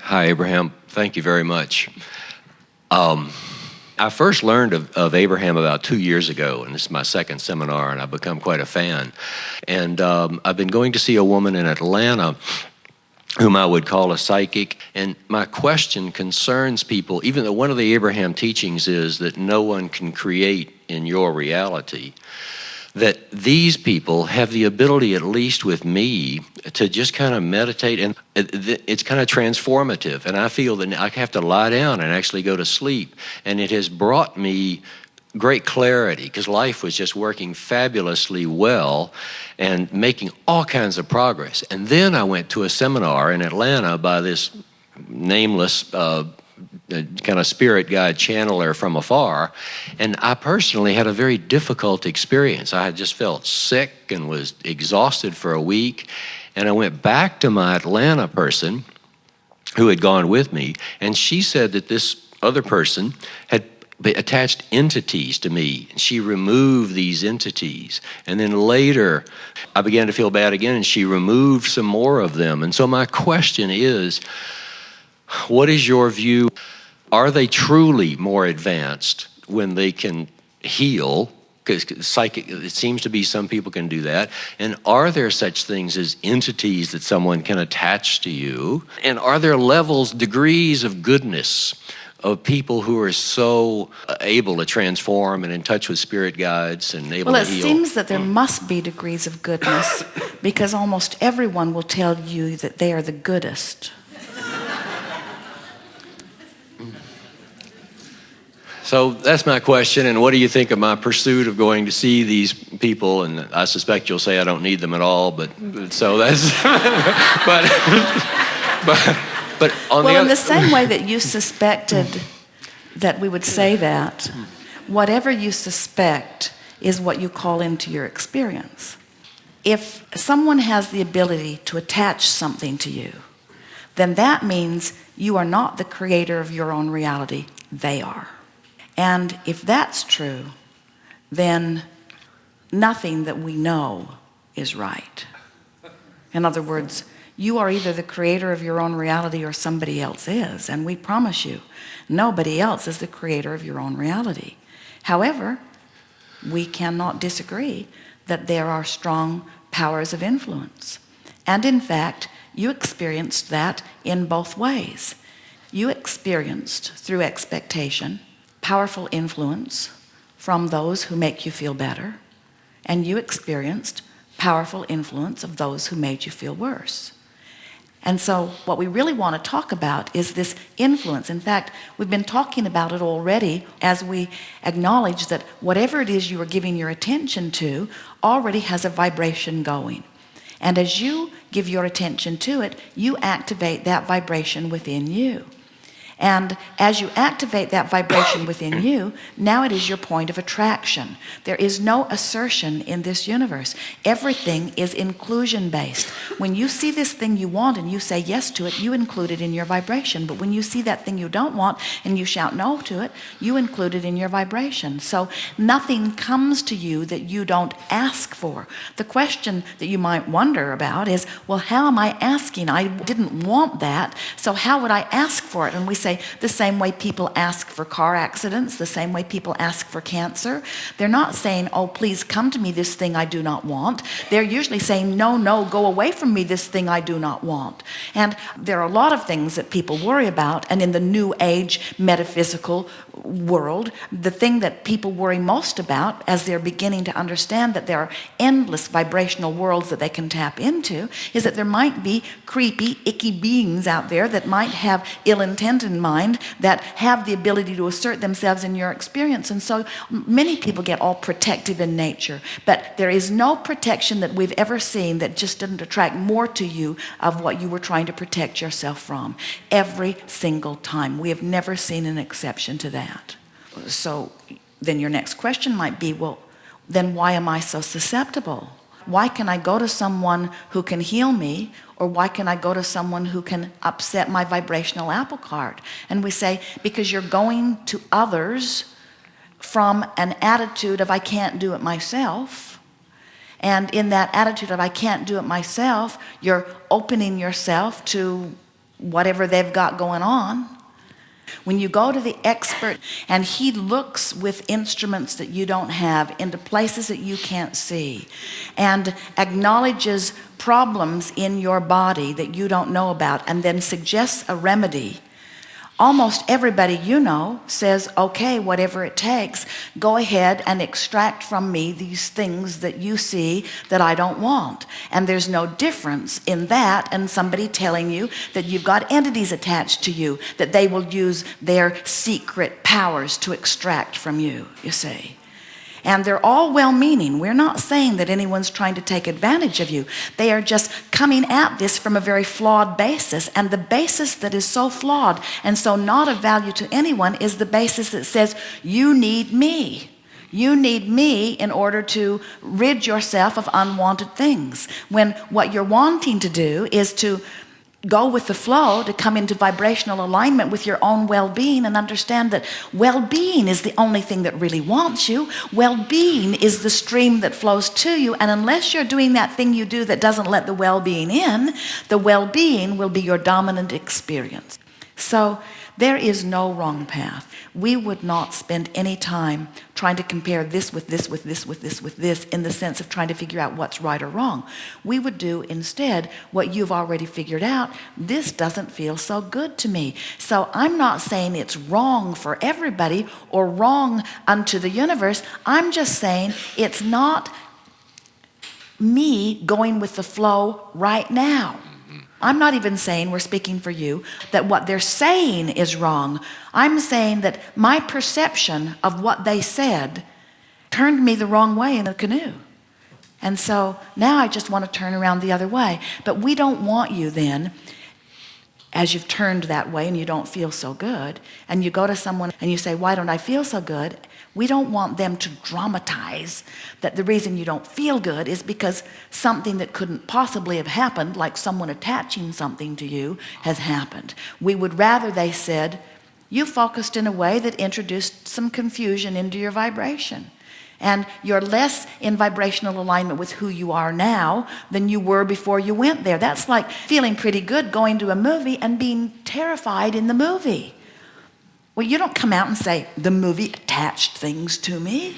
Hi, Abraham. Thank you very much. I first learned of Abraham about 2 years ago, and this is my second seminar, and I've become quite a fan. And I've been going to see a woman in Atlanta whom I would call a psychic. And my question concerns people, even though one of the Abraham teachings is that no one can create in your reality, that these people have the ability, at least with me, to just kind of meditate, and it's kind of transformative. And I feel that I have to lie down and actually go to sleep. And it has brought me great clarity, because life was just working fabulously well and making all kinds of progress. And then I went to a seminar in Atlanta by this nameless kind of spirit guide channeler from afar, and I personally had a very difficult experience. I had just felt sick and was exhausted for a week, and I went back to my Atlanta person who had gone with me, and she said that this other person had attached entities to me, and she removed these entities. And then later I began to feel bad again, and she removed some more of them. And so my question is, what is your view? Are they truly more advanced when they can heal? Because psychic, it seems to be some people can do that. And are there such things as entities that someone can attach to you? And are there levels, degrees of goodness of people who are so able to transform and in touch with spirit guides and able to heal? Well, it seems that there must be degrees of goodness, because almost everyone will tell you that they are the goodest. So that's my question, and what do you think of my pursuit of going to see these people? And I suspect you'll say I don't need them at all, but so that's but on well, in the same way that you suspected that we would say that, whatever you suspect is what you call into your experience. If someone has the ability to attach something to you, then that means you are not the creator of your own reality, they are. And if that's true, then nothing that we know is right. In other words, you are either the creator of your own reality or somebody else is. And we promise you, nobody else is the creator of your own reality. However, we cannot disagree that there are strong powers of influence. And in fact, you experienced that in both ways. You experienced, through expectation, powerful influence from those who make you feel better, and you experienced powerful influence of those who made you feel worse. And so what we really want to talk about is this influence. In fact, we've been talking about it already as we acknowledge that whatever it is you are giving your attention to already has a vibration going. And as you give your attention to it, you activate that vibration within you. And as you activate that vibration within you, now it is your point of attraction. There is no assertion in this universe. Everything is inclusion based. When you see this thing you want and you say yes to it, you include it in your vibration. But when you see that thing you don't want and you shout no to it, you include it in your vibration. So nothing comes to you that you don't ask for. The question that you might wonder about is, well, how am I asking? I didn't want that, so how would I ask for it? And we say, the same way people ask for car accidents, the same way people ask for cancer. They're not saying, oh, please come to me, this thing I do not want. They're usually saying, no, no, go away from me, this thing I do not want. And there are a lot of things that people worry about, and in the new age metaphysical world, the thing that people worry most about, as they're beginning to understand that there are endless vibrational worlds that they can tap into, is that there might be creepy, icky beings out there that might have ill intent in mind, that have the ability to assert themselves in your experience. And so many people get all protective in nature, but there is no protection that we've ever seen that just didn't attract more to you of what you were trying to protect yourself from. Every single time. We have never seen an exception to that. So then your next question might be, well, then why am I so susceptible? Why can I go to someone who can heal me, or why can I go to someone who can upset my vibrational apple cart? And we say, because you're going to others from an attitude of I can't do it myself. And in that attitude of I can't do it myself, you're opening yourself to whatever they've got going on. When you go to the expert and he looks with instruments that you don't have into places that you can't see and acknowledges problems in your body that you don't know about and then suggests a remedy, almost everybody you know says, okay, whatever it takes, go ahead and extract from me these things that you see that I don't want. And there's no difference in that and somebody telling you that you've got entities attached to you, that they will use their secret powers to extract from you, you see. And they're all well-meaning. We're not saying that anyone's trying to take advantage of you. They are just coming at this from a very flawed basis. And the basis that is so flawed and so not of value to anyone is the basis that says, you need me. You need me in order to rid yourself of unwanted things. When what you're wanting to do is to go with the flow, to come into vibrational alignment with your own well-being and understand that well-being is the only thing that really wants you. Well-being is the stream that flows to you, and unless you're doing that thing you do that doesn't let the well-being in, the well-being will be your dominant experience. So there is no wrong path. We would not spend any time trying to compare this with this, with this, with this, with this, in the sense of trying to figure out what's right or wrong. We would do instead what you've already figured out. This doesn't feel so good to me. So I'm not saying it's wrong for everybody or wrong unto the universe. I'm just saying it's not me going with the flow right now. I'm not even saying, we're speaking for you, that what they're saying is wrong. I'm saying that my perception of what they said turned me the wrong way in the canoe. And so now I just want to turn around the other way. But we don't want you then, as you've turned that way and you don't feel so good, and you go to someone and you say, why don't I feel so good? We don't want them to dramatize that the reason you don't feel good is because something that couldn't possibly have happened, like someone attaching something to you, has happened. We would rather they said, you focused in a way that introduced some confusion into your vibration. And you're less in vibrational alignment with who you are now than you were before you went there. That's like feeling pretty good going to a movie and being terrified in the movie. Well, you don't come out and say, the movie attached things to me.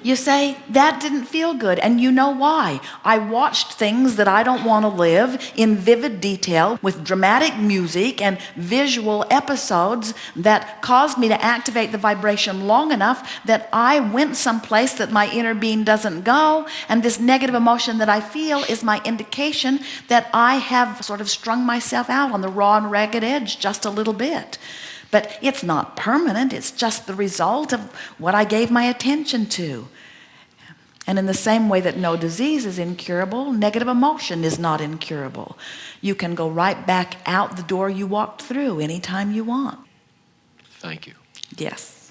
You say, that didn't feel good, and you know why. I watched things that I don't want to live in vivid detail with dramatic music and visual episodes that caused me to activate the vibration long enough that I went someplace that my inner being doesn't go, and this negative emotion that I feel is my indication that I have sort of strung myself out on the raw and ragged edge just a little bit. But it's not permanent. It's just the result of what I gave my attention to. And in the same way that no disease is incurable, negative emotion is not incurable. You can go right back out the door you walked through anytime you want. Thank you. Yes.